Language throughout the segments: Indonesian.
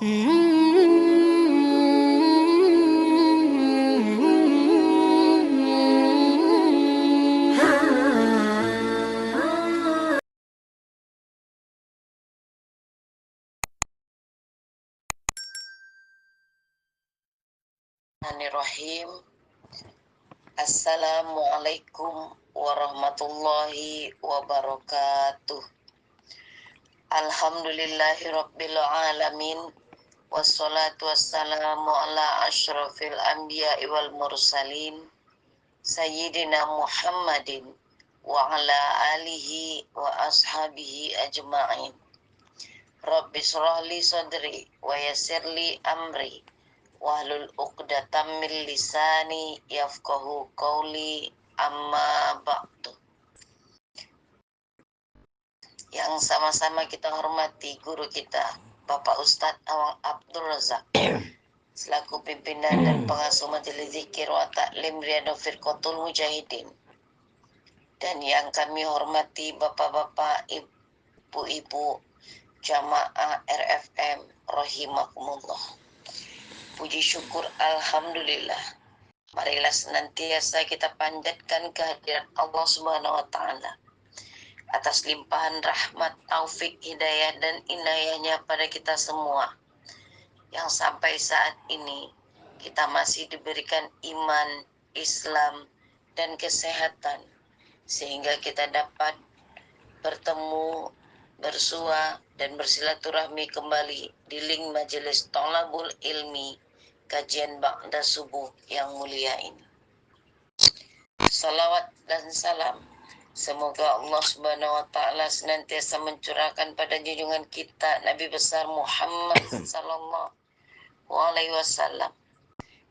Bismillahirrahmanirrahim. Assalamualaikum warahmatullahi wabarakatuh. Alhamdulillahirabbil alamin. Wassalatu wassalamu ala asyrafil anbiya'i wal mursalin Sayyidina Muhammadin wa ala alihi wa ashabihi ajma'in. Rabbi shrah li sadri wa yassir li amri wahlul uqdatam min lisani yafqahu qawli, amma ba'du. Yang sama-sama kita hormati guru kita Bapak Ustadz Awang Abdul Razak selaku pimpinan dan pengasuh Majelis Zikir wa Ta'lim Riyadhah Firqatul Mujahidin, dan yang kami hormati bapak-bapak, ibu-ibu jamaah RFM rahimakumullah. Puji syukur alhamdulillah, marilah senantiasa kita panjatkan kehadirat Allah Subhanahu wa taala atas limpahan rahmat, taufik, hidayah dan inayahnya pada kita semua, yang sampai saat ini kita masih diberikan iman, Islam dan kesehatan, sehingga kita dapat bertemu, bersua dan bersilaturahmi kembali di link majelis Thalabul Ilmi kajian ba'da subuh yang mulia ini. Salawat dan salam semoga Allah Subhanahu wa taala senantiasa mencurahkan pada junjungan kita Nabi besar Muhammad sallallahu alaihi wasallam,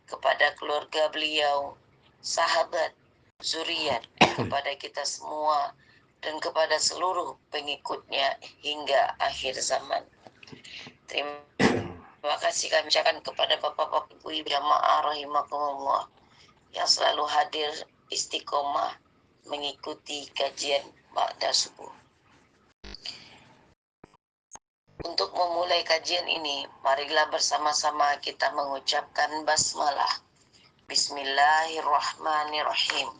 kepada keluarga beliau, sahabat, zuriat, kepada kita semua dan kepada seluruh pengikutnya hingga akhir zaman. Terima kasih kami ucapkan kepada bapak-bapak, ibu jamaah rahimakumullah yang selalu hadir istiqomah mengikuti kajian ba'da subuh. Untuk memulai kajian ini, marilah bersama-sama kita mengucapkan basmalah. Bismillahirrahmanirrahim.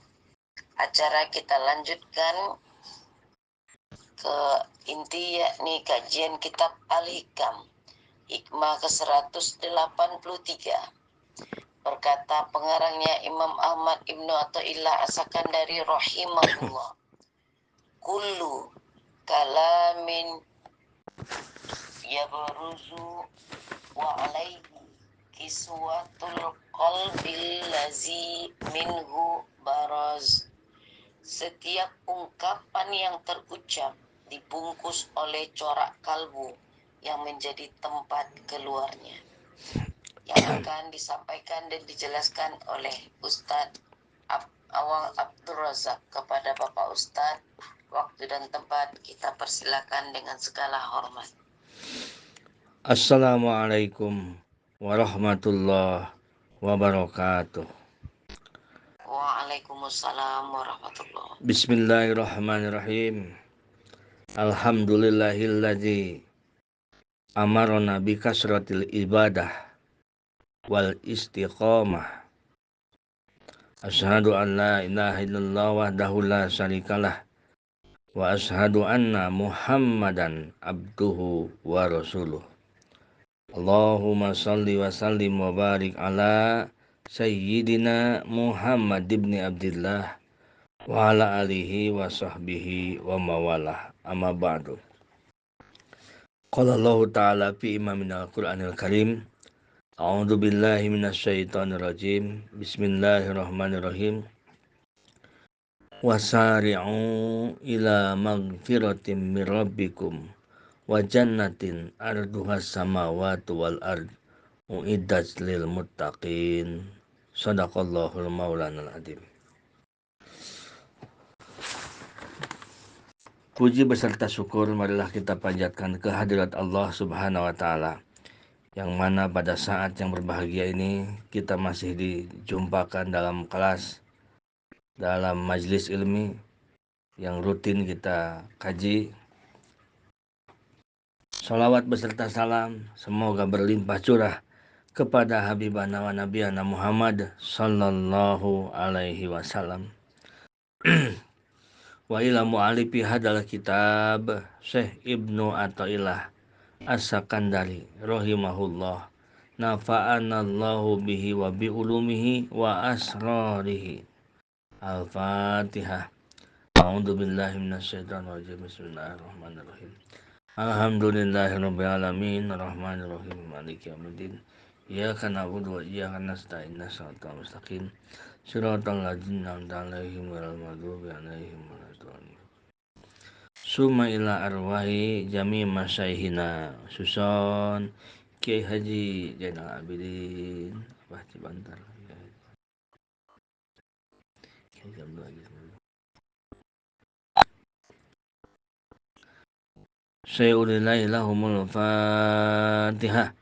Acara kita lanjutkan ke inti, yakni kajian kitab Al-Hikam, hikmah ke-183. Berkata pengarangnya Imam Ahmad Ibnu Athaillah As-Sakandari rahimahullah, kullu kalamin yabruzu wa alaihi kiswatul qalbil lazi minhu baraz. Setiap ungkapan yang terucap dibungkus oleh corak kalbu yang menjadi tempat keluarnya, yang akan disampaikan dan dijelaskan oleh Ustadz Awang Abdul Razak. Kepada Bapak Ustadz, waktu dan tempat kita persilakan dengan segala hormat. Assalamualaikum warahmatullahi wabarakatuh. Waalaikumsalam warahmatullahi. Bismillahirrahmanirrahim. Alhamdulillahilladzi amarona bi kasratil ibadah wal istiqamah. Asyhadu an la ilaha illallah wahdahu la syarikalah wa asyhadu anna Muhammadan abduhu wa rasuluh. Allahumma salli wa sallim wa barik ala Sayyidina Muhammad ibn Abdillah wa ala alihi wa sahbihi wa mawalah, amma ba'du. Qala Allah ta'ala fi imaminal Qur'anil Karim, a'udzu billahi minasyaitonir rajim, bismillahirrahmanirrahim. Wasari'u ila magfiratin min rabbikum wa jannatin arduhas samawati wal ard uiddat lil muttaqin. Shadaqallahul maulanal adzim. Puji beserta syukur marilah kita panjatkan kehadirat Allah Subhanahu wa taala, yang mana pada saat yang berbahagia ini kita masih dijumpakan dalam kelas, dalam majelis ilmi yang rutin kita kaji, Salawat beserta salam semoga berlimpah curah kepada Habibana wa Nabiyana Muhammad sallallahu alaihi wasallam. Wa ila mu'alifi hadal kitab Syekh Ibnu Athaillah As-Sakandari rahimahullah, nafa'anallahu bihi wa bi ulumihi wa asrarihi. Al-Fatihah. A'udzu billahi minasyaitonir rajim. Bismillahirrahmanirrahim. Alhamdulillahirabbil alamin, arrahmanir rahim, maliki yaumiddin. Iyyaka na'budu wa iyyaka nasta'in, shiratal mustaqim, shiratal ladzina an'amta 'alaihim ghairil maghdubi 'alaihim waladdallin. Summa ila arwahi jami masyaihina Suson Kiai Haji Zainal Abidin Abah Cibantar jam 2 lagi. Sayulillahi lahumul Fatihah.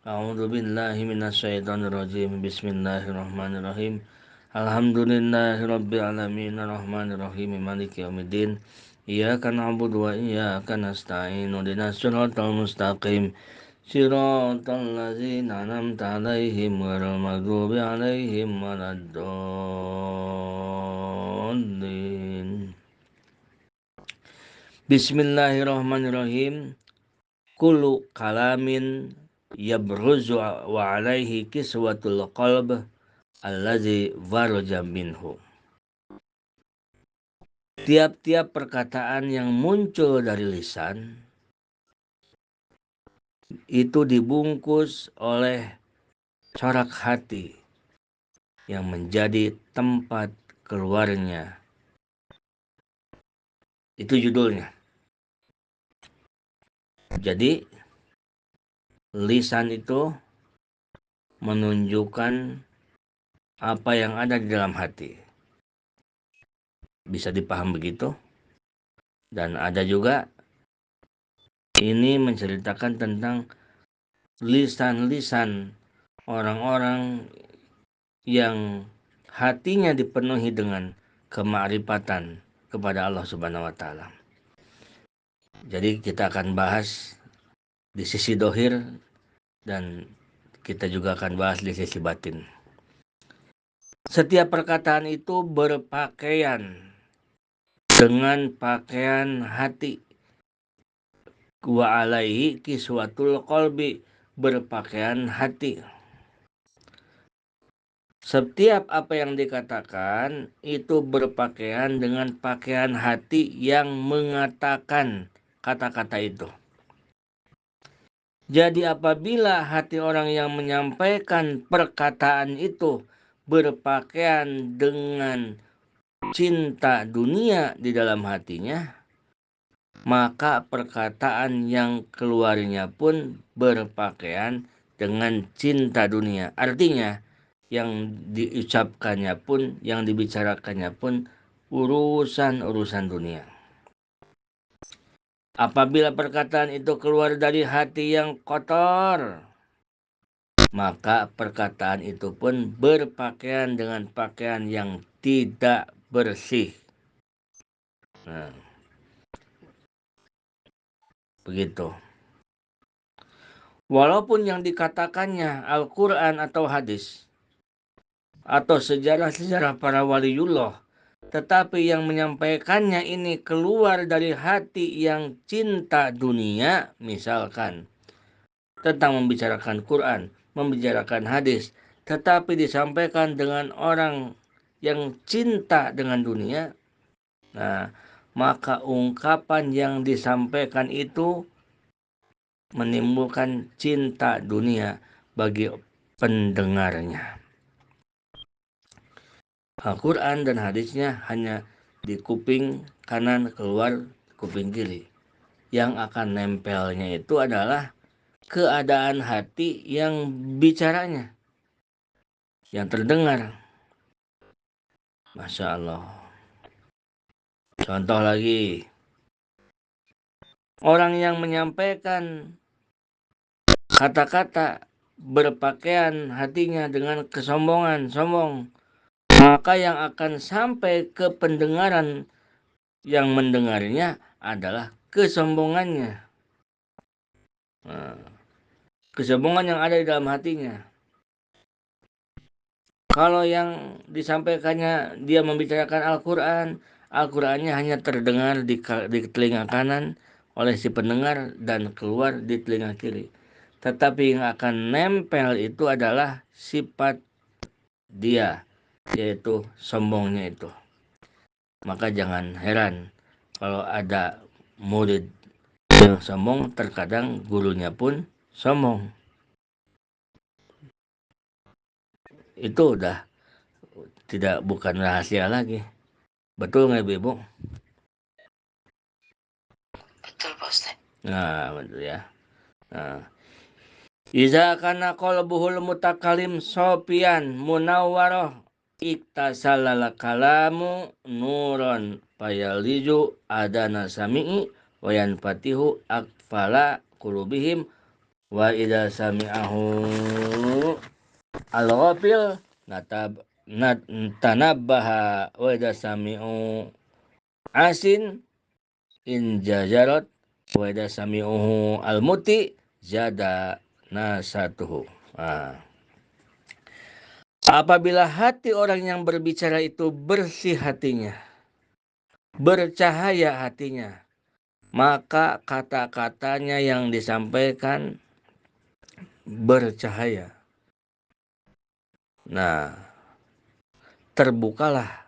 A'udzu billahi minasyaitonir rajim. Bismillahirrahmanirrahim. Alhamdulillahirabbil alamin, arrahmanir rahim, maliki yaumiddin. Iyyaka na'budu wa iyyaka nasta'in. Ihdinas siratal mustaqim. Siratal ladzina an'amta 'alaihim ghairil maghdubi 'alaihim waladdallin. Bismillahirrahmanirrahim. Kullu kalamin yabruzu wa alaihi kiswatul qalb allazi waraja minhu. Tiap-tiap perkataan yang muncul dari lisan itu dibungkus oleh corak hati yang menjadi tempat keluarnya. Itu judulnya. Jadi lisan itu menunjukkan apa yang ada di dalam hati. Bisa dipaham begitu. Dan ada juga ini menceritakan tentang lisan-lisan orang-orang yang hatinya dipenuhi dengan kemakrifatan kepada Allah Subhanahu wa taala. Jadi kita akan bahas di sisi dohir dan kita juga akan bahas di sisi batin. Setiap perkataan itu berpakaian dengan pakaian hati. Wa alaihi kiswatul qalbi, berpakaian hati. Setiap apa yang dikatakan itu berpakaian dengan pakaian hati yang mengatakan kata-kata itu. Jadi apabila hati orang yang menyampaikan perkataan itu berpakaian dengan cinta dunia di dalam hatinya, maka perkataan yang keluarnya pun berpakaian dengan cinta dunia. Artinya yang diucapkannya pun, yang dibicarakannya pun urusan-urusan dunia. Apabila perkataan itu keluar dari hati yang kotor, maka perkataan itu pun berpakaian dengan pakaian yang tidak bersih. Nah, begitu. Walaupun yang dikatakannya Al-Quran atau hadis, atau sejarah-sejarah para waliullah, tetapi yang menyampaikannya ini keluar dari hati yang cinta dunia, misalkan tentang membicarakan Quran, membicarakan hadis, tetapi disampaikan dengan orang yang cinta dengan dunia, nah, maka ungkapan yang disampaikan itu menimbulkan cinta dunia bagi pendengarnya. Al-Quran dan hadisnya hanya di kuping kanan, keluar kuping kiri. Yang akan nempelnya itu adalah keadaan hati yang bicaranya, yang terdengar. Masya Allah. Contoh lagi, orang yang menyampaikan kata-kata berpakaian hatinya dengan kesombongan, sombong, maka yang akan sampai ke pendengaran yang mendengarnya adalah kesombongannya. Nah, kesombongan yang ada di dalam hatinya. Kalau yang disampaikannya dia membicarakan Al-Quran, Al-Qurannya hanya terdengar di telinga kanan oleh si pendengar dan keluar di telinga kiri. Tetapi yang akan nempel itu adalah sifat dia, yaitu sombongnya itu. Maka jangan heran kalau ada murid yang sombong, terkadang gurunya pun sombong. Itu udah bukan rahasia lagi. Betul nggak Ibu? Betul Pak Ustaz. Nah, betul ya. Nah, iza kana qalbuhul mutakalim sopian munawwaroh iktasalala kalamu nuron payaliju adana sami'i wayan fatihu akfala kulubihim wa idza sami'ahu al-ghafil tanabbaha wa idza sami'u asin in jajarat wa idza sami'uhu al-muti zada nasatuhu. Apabila hati orang yang berbicara itu bersih hatinya, bercahaya hatinya, maka kata-katanya yang disampaikan bercahaya. Nah, terbukalah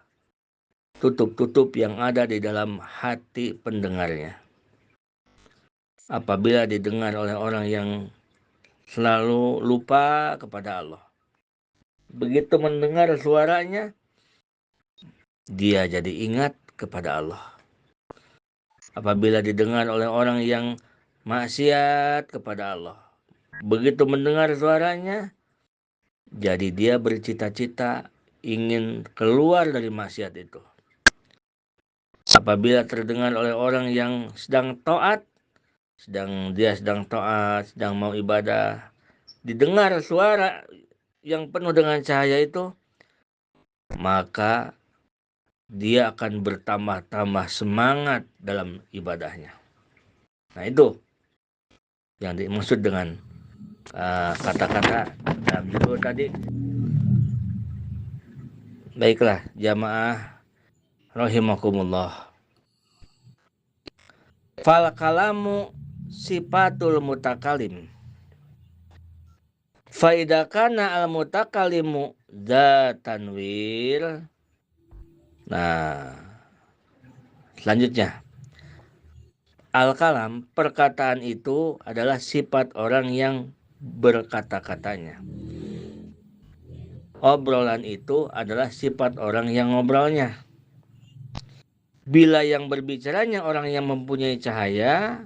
tutup-tutup yang ada di dalam hati pendengarnya. Apabila didengar oleh orang yang selalu lupa kepada Allah, begitu mendengar suaranya, dia jadi ingat kepada Allah. Apabila didengar oleh orang yang maksiat kepada Allah, begitu mendengar suaranya, jadi dia bercita-cita ingin keluar dari maksiat itu. Apabila terdengar oleh orang yang sedang taat, sedang taat, sedang mau ibadah, didengar suara yang penuh dengan cahaya itu, maka dia akan bertambah-tambah semangat dalam ibadahnya. Nah, itu yang dimaksud dengan kata-kata dalam judul tadi. Baiklah, jamaah rahimakumullah. Fal kalamu sifatul mutakalim. Faidakana al mutakalimu tanwir. Nah, selanjutnya, al-kalam, perkataan itu adalah sifat orang yang berkata-katanya. Obrolan itu adalah sifat orang yang ngobrolnya. Bila yang berbicaranya orang yang mempunyai cahaya,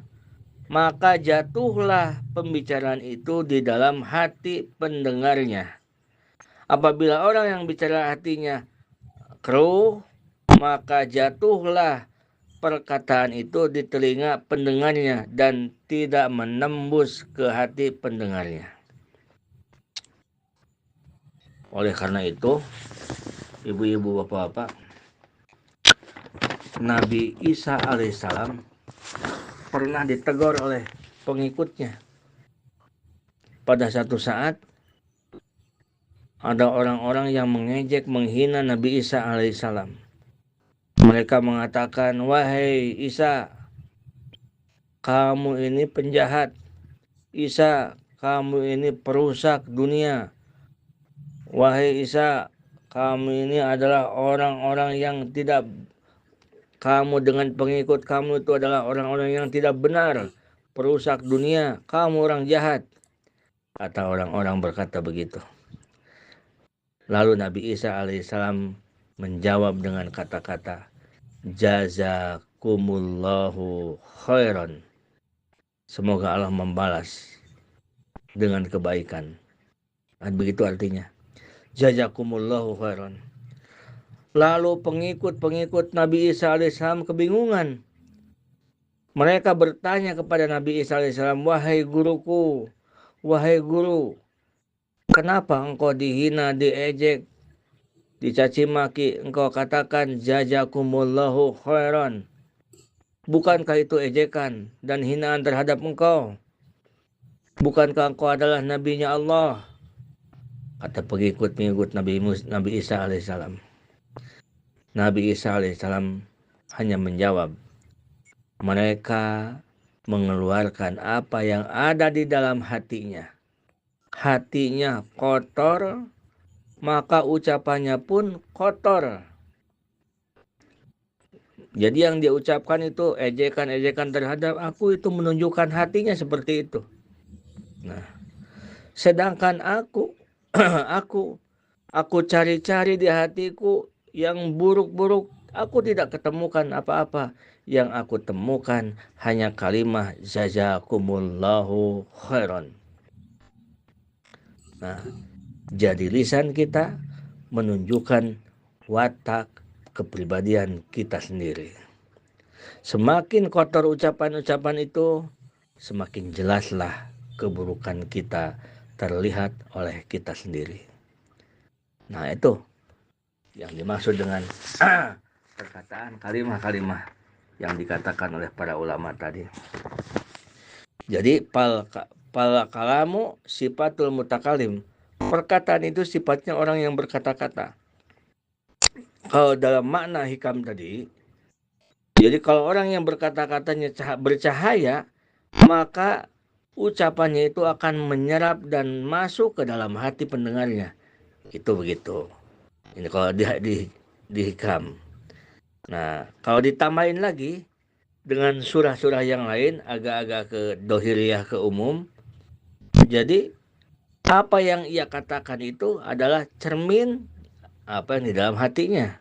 maka jatuhlah pembicaraan itu di dalam hati pendengarnya. Apabila orang yang bicara hatinya keruh, maka jatuhlah perkataan itu di telinga pendengarnya dan tidak menembus ke hati pendengarnya. Oleh karena itu, ibu-ibu, bapak-bapak, Nabi Isa alaihissalam pernah ditegur oleh pengikutnya. Pada satu saat, ada orang-orang yang mengejek, menghina Nabi Isa alaihissalam. Mereka mengatakan, wahai Isa, kamu ini penjahat. Isa, kamu ini perusak dunia. Wahai Isa, kamu ini adalah orang-orang yang tidak, kamu dengan pengikut kamu itu adalah orang-orang yang tidak benar, perusak dunia, kamu orang jahat. Kata orang-orang berkata begitu. Lalu Nabi Isa alaihissalam menjawab dengan kata-kata, jazakumullahu khairan. Semoga Allah membalas dengan kebaikan. Dan begitu artinya. Jazakumullahu khairan. Lalu pengikut-pengikut Nabi Isa alaihissalam kebingungan. Mereka bertanya kepada Nabi Isa alaihissalam, wahai guruku, wahai guru, kenapa engkau dihina, diejek, dicaci maki, engkau katakan jazakumullahu khairan? Bukankah itu ejekan dan hinaan terhadap engkau? Bukankah engkau adalah nabinya Allah? Kata pengikut-pengikut Nabi Isa alaihissalam. Nabi Isa alaihissalam hanya menjawab, mereka mengeluarkan apa yang ada di dalam hatinya. Hatinya kotor, maka ucapannya pun kotor. Jadi yang dia ucapkan itu ejekan-ejekan terhadap aku, itu menunjukkan hatinya seperti itu. Nah, sedangkan aku aku cari-cari di hatiku yang buruk-buruk, aku tidak ketemukan apa-apa. Yang aku temukan hanya kalimat jazakumullahu khairan. Nah, jadi lisan kita menunjukkan watak kepribadian kita sendiri. Semakin kotor ucapan-ucapan itu, semakin jelaslah keburukan kita terlihat oleh kita sendiri. Nah, itu yang dimaksud dengan perkataan kalimah-kalimah yang dikatakan oleh para ulama tadi. Jadi pal kalamu sifatul mutakalim. Perkataan itu sifatnya orang yang berkata-kata. Kalau dalam makna hikam tadi, jadi kalau orang yang berkata-katanya bercahaya, maka ucapannya itu akan menyerap dan masuk ke dalam hati pendengarnya. Itu begitu. Ini kalau di hikam. Nah, kalau ditambahin lagi dengan surah-surah yang lain, agak-agak ke dohiriyah, ke umum, jadi apa yang ia katakan itu adalah cermin apa yang di dalam hatinya.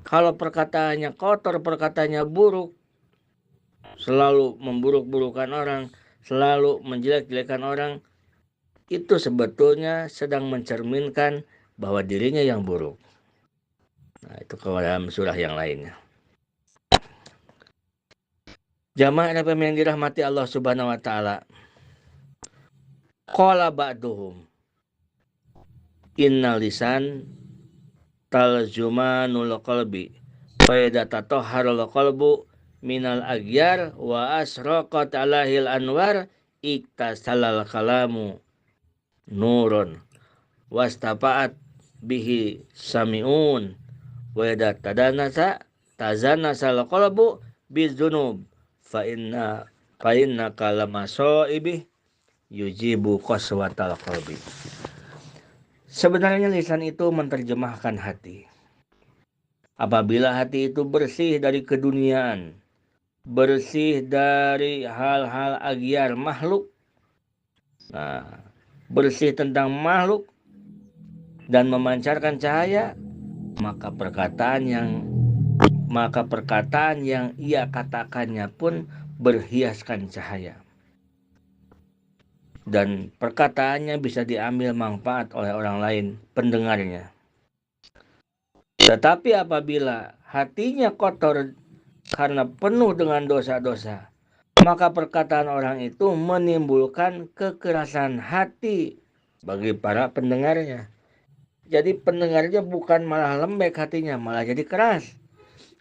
Kalau perkataannya kotor, perkataannya buruk, selalu memburuk-burukan orang, selalu menjelek-jelekan orang, itu sebetulnya sedang mencerminkan bahwa dirinya yang buruk. Nah, itu kalau dalam surah yang lainnya. Jamaah FM yang dirahmati Allah Subhanahu wa taala. Qala ba'duhum innal lisan taljumanul qalbi fa idza tatahharul qalbu minal aghyar wa asraqat alahil anwar iktasalal kalamu nurun wastafa'at bihi sami'un wa idza tazanasal qalbu bizunub fa inna kalamasaibi yujibu qaswatal qalbi. Sebenarnya lisan itu menerjemahkan hati. Apabila hati itu bersih dari keduniaan, bersih dari hal-hal agyar makhluk, nah, bersih tentang makhluk dan memancarkan cahaya, maka perkataan yang ia katakannya pun berhiaskan cahaya. Dan perkataannya bisa diambil manfaat oleh orang lain, pendengarnya. Tetapi apabila hatinya kotor karena penuh dengan dosa-dosa, maka perkataan orang itu menimbulkan kekerasan hati bagi para pendengarnya. Jadi pendengarnya bukan malah lembek hatinya, malah jadi keras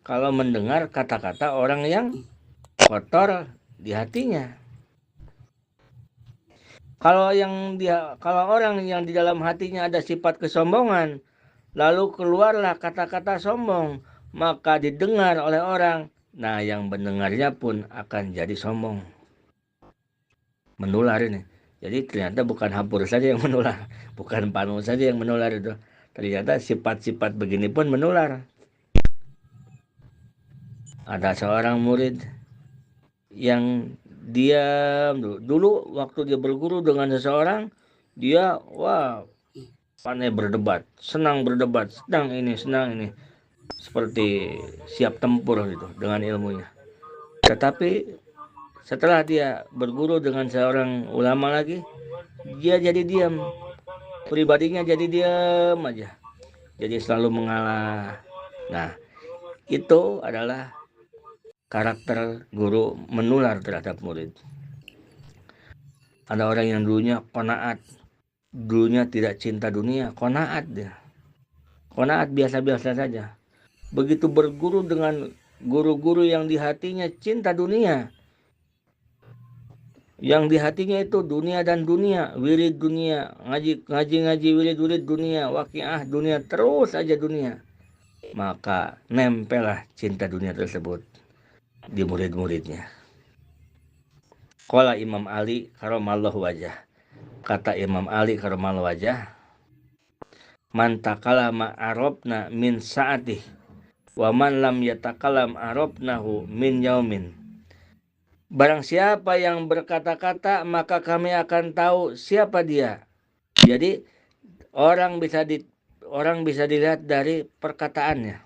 kalau mendengar kata-kata orang yang kotor di hatinya. Kalau orang yang di dalam hatinya ada sifat kesombongan, lalu keluarlah kata-kata sombong, maka didengar oleh orang. Nah, yang mendengarnya pun akan jadi sombong. Menular ini. Jadi ternyata bukan hapur saja yang menular, bukan panu saja yang menular itu. Ternyata sifat-sifat begini pun menular. Ada seorang murid yang dia dulu waktu dia berguru dengan seseorang, dia pandai berdebat, senang berdebat, senang ini, seperti siap tempur gitu dengan ilmunya. Tetapi setelah dia berguru dengan seorang ulama lagi, dia jadi diam, pribadinya jadi diam aja, jadi selalu mengalah. Nah, itu adalah karakter guru menular terhadap murid. Ada orang yang dulunya qanaat, dulunya tidak cinta dunia, qanaat dia. Qanaat biasa-biasa saja. Begitu berguru dengan guru-guru yang di hatinya cinta dunia, Yang di hatinya itu dunia dan dunia, wirid dunia, ngaji wirid dunia, waqiah dunia, terus aja dunia. Maka nempellah cinta dunia tersebut di murid-muridnya. Qala Imam Ali karamallahu wajah. Kata Imam Ali karamallahu wajah, man takalama arabna min sa'atih wa man lam yatakalam arabnahu min yaumin. Barang siapa yang berkata-kata, maka kami akan tahu siapa dia. Jadi orang bisa dilihat dari perkataannya,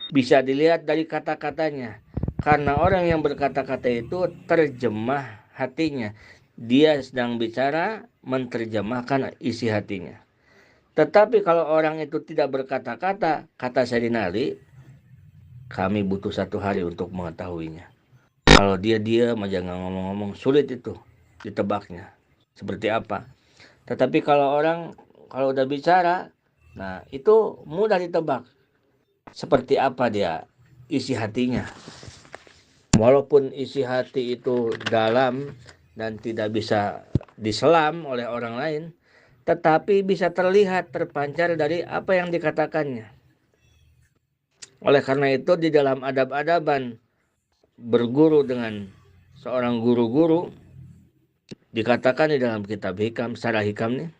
bisa dilihat dari kata-katanya. Karena orang yang berkata-kata itu terjemah hatinya. Dia sedang bicara, menerjemahkan isi hatinya. Tetapi kalau orang itu tidak berkata-kata, kata Sayyidina Ali, kami butuh 1 hari untuk mengetahuinya. Kalau dia diam aja nggak ngomong-ngomong, sulit itu ditebaknya seperti apa. Tetapi kalau orang kalau udah bicara, nah itu mudah ditebak seperti apa dia isi hatinya. Walaupun isi hati itu dalam dan tidak bisa diselam oleh orang lain, tetapi bisa terlihat terpancar dari apa yang dikatakannya. Oleh karena itu di dalam adab-adaban berguru dengan seorang guru-guru dikatakan di dalam kitab hikam, Syarah Hikam nih,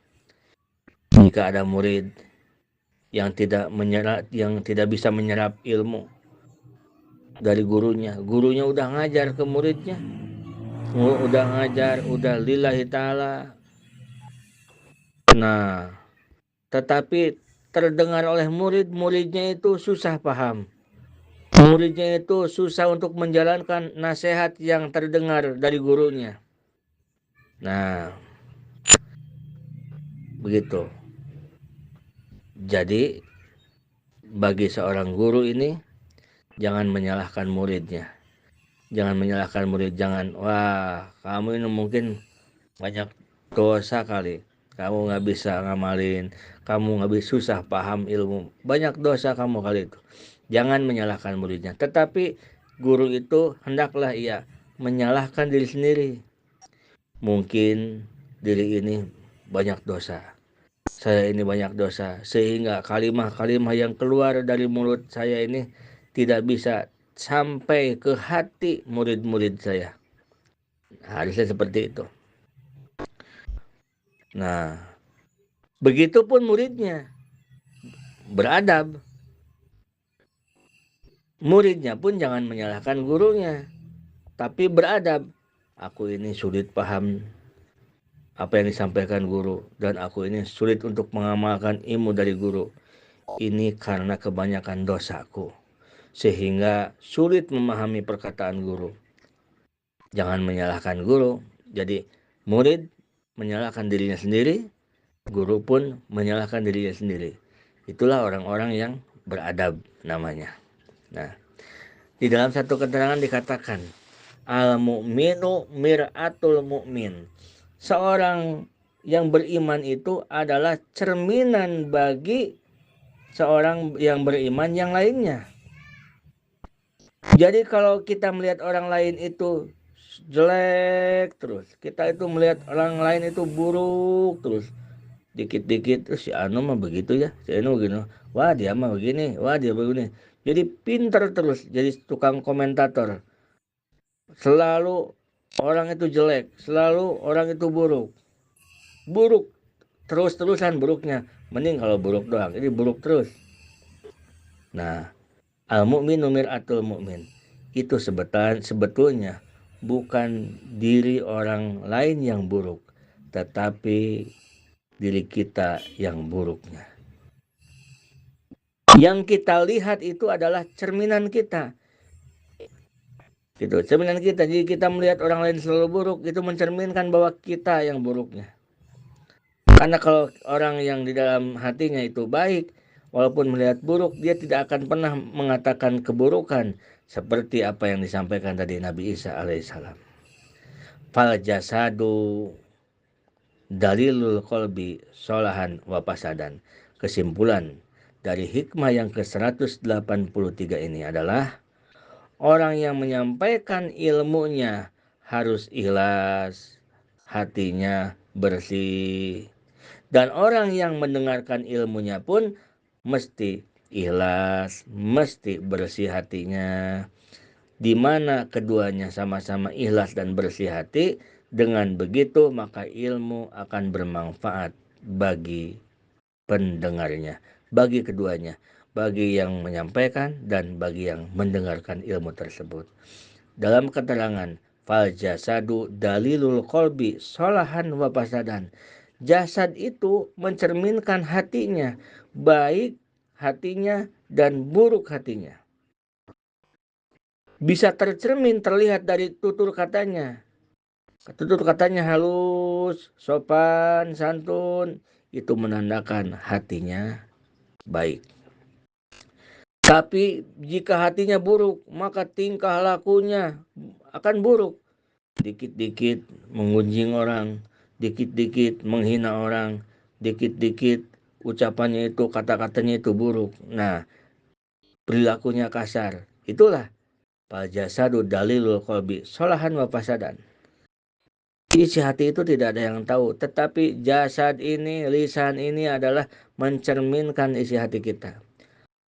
jika ada murid yang tidak bisa menyerap ilmu dari gurunya udah ngajar ke muridnya, udah ngajar, udah lillahi ta'ala, nah tetapi terdengar oleh muridnya itu susah paham, muridnya itu susah untuk menjalankan nasihat yang terdengar dari gurunya. Nah, begitu. Jadi bagi seorang guru ini jangan menyalahkan muridnya. Jangan, wah kamu ini mungkin banyak dosa kali. Kamu nggak bisa ngamalin, kamu nggak bisa, susah paham ilmu. Banyak dosa kamu kali itu. Jangan menyalahkan muridnya. Tetapi guru itu hendaklah ia menyalahkan diri sendiri. Mungkin diri ini banyak dosa. Saya ini banyak dosa. Sehingga kalimah-kalimah yang keluar dari mulut saya ini tidak bisa sampai ke hati murid-murid saya. Harusnya seperti itu. Nah, begitupun muridnya beradab. Muridnya pun jangan menyalahkan gurunya, tapi beradab. Aku ini sulit paham apa yang disampaikan guru, dan aku ini sulit untuk mengamalkan ilmu dari guru. Ini karena kebanyakan dosaku, sehingga sulit memahami perkataan guru. Jangan menyalahkan guru. Jadi murid menyalahkan dirinya sendiri, guru pun menyalahkan dirinya sendiri. Itulah orang-orang yang beradab namanya. Nah, di dalam satu keterangan dikatakan, al-mu'minu mir'atul mu'min. Seorang yang beriman itu adalah cerminan bagi seorang yang beriman yang lainnya. Jadi kalau kita melihat orang lain itu jelek terus, kita itu melihat orang lain itu buruk terus, dikit-dikit terus si Anu mah begitu ya, si Anu begini, wah dia mah begini, wah dia begini. Jadi pinter terus, jadi tukang komentator. Selalu orang itu jelek, selalu orang itu buruk terus-terusan buruknya. Mending kalau buruk doang, ini buruk terus. Nah, al-mu'minu mir'atul mu'min. Itu sebetulnya bukan diri orang lain yang buruk, tetapi diri kita yang buruknya. Yang kita lihat itu adalah cerminan kita. Gitu, cerminan kita. Jadi kita melihat orang lain selalu buruk, itu mencerminkan bahwa kita yang buruknya. Karena kalau orang yang di dalam hatinya itu baik, walaupun melihat buruk, dia tidak akan pernah mengatakan keburukan seperti apa yang disampaikan tadi Nabi Isa alaihissalam. Fal jasadu dalilul qalbi solahan wa pasadan. Kesimpulan dari hikmah yang ke-183 ini adalah orang yang menyampaikan ilmunya harus ikhlas, hatinya bersih. Dan orang yang mendengarkan ilmunya pun mesti ikhlas, mesti bersih hatinya. Di mana keduanya sama-sama ikhlas dan bersih hati, dengan begitu maka ilmu akan bermanfaat bagi pendengarnya, bagi keduanya, bagi yang menyampaikan dan bagi yang mendengarkan ilmu tersebut. Dalam keterangan, fal jasadu dalilul kolbi solahan wa fasadan. Jasad itu mencerminkan hatinya, baik hatinya dan buruk hatinya. Bisa tercermin, terlihat dari tutur katanya. Tutur katanya halus, sopan, santun, itu menandakan hatinya baik. Tapi jika hatinya buruk, maka tingkah lakunya akan buruk. Dikit-dikit mengunjing orang, dikit-dikit menghina orang, dikit-dikit ucapannya itu, kata-katanya itu buruk. Nah, perilakunya kasar. Itulah fal jasadu dalilul qalbi solahan wa fasadan. Isi hati itu tidak ada yang tahu, tetapi jasad ini, lisan ini adalah mencerminkan isi hati kita.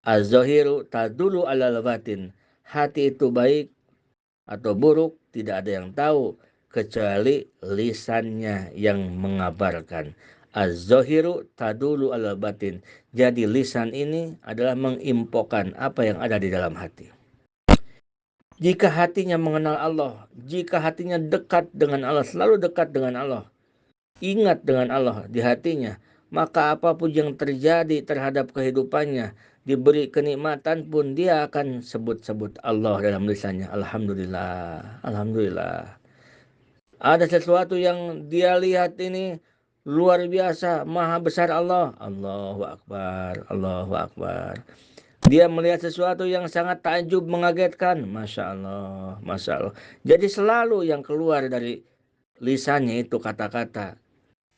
Az-zahiru tadulu alal batin. Hati itu baik atau buruk tidak ada yang tahu kecuali lisannya yang mengabarkan. Az-zahiru tadulu alal batin. Jadi lisan ini adalah menginfokan apa yang ada di dalam hati. Jika hatinya mengenal Allah, jika hatinya dekat dengan Allah, selalu dekat dengan Allah, ingat dengan Allah di hatinya, maka apapun yang terjadi terhadap kehidupannya, diberi kenikmatan pun dia akan sebut-sebut Allah dalam lisannya. Alhamdulillah, Alhamdulillah. Ada sesuatu yang dia lihat ini luar biasa, maha besar Allah. Allahu Akbar, Allahu Akbar. Dia melihat sesuatu yang sangat takjub, mengagetkan. Masya Allah, Masya Allah. Jadi selalu yang keluar dari lisannya itu kata-kata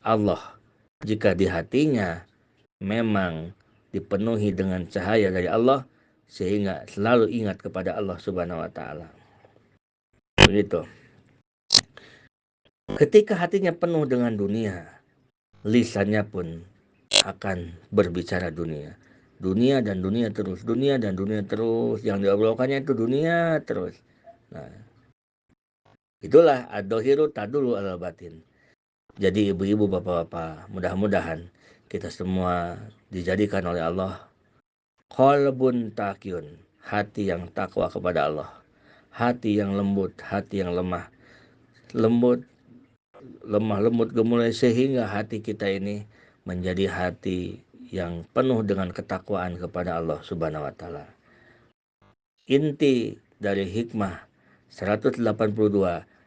Allah. Jika di hatinya memang dipenuhi dengan cahaya dari Allah, sehingga selalu ingat kepada Allah Subhanahu wa Ta'ala. Begitu. Ketika hatinya penuh dengan dunia, lisannya pun akan berbicara dunia. Dunia dan dunia terus, dunia dan dunia terus. Yang diobrolkannya itu dunia terus. Nah, itulah ad-dhahiru tadulu alal batin. Jadi ibu-ibu, bapak-bapak, mudah-mudahan kita semua dijadikan oleh Allah qalbun taqiyun, hati yang takwa kepada Allah, hati yang lembut, hati yang lemah lembut gemulai, sehingga hati kita ini menjadi hati yang penuh dengan ketakwaan kepada Allah Subhanahu wa Ta'ala. Inti dari hikmah 182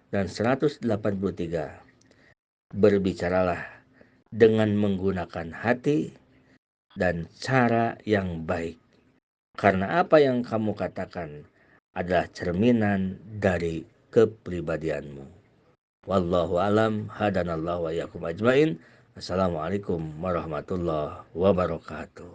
dan 183, berbicaralah dengan menggunakan hati dan cara yang baik, karena apa yang kamu katakan adalah cerminan dari kepribadianmu. Wallahu alam, hadanallahu wa yakum ajmain. Assalamualaikum warahmatullahi wabarakatuh.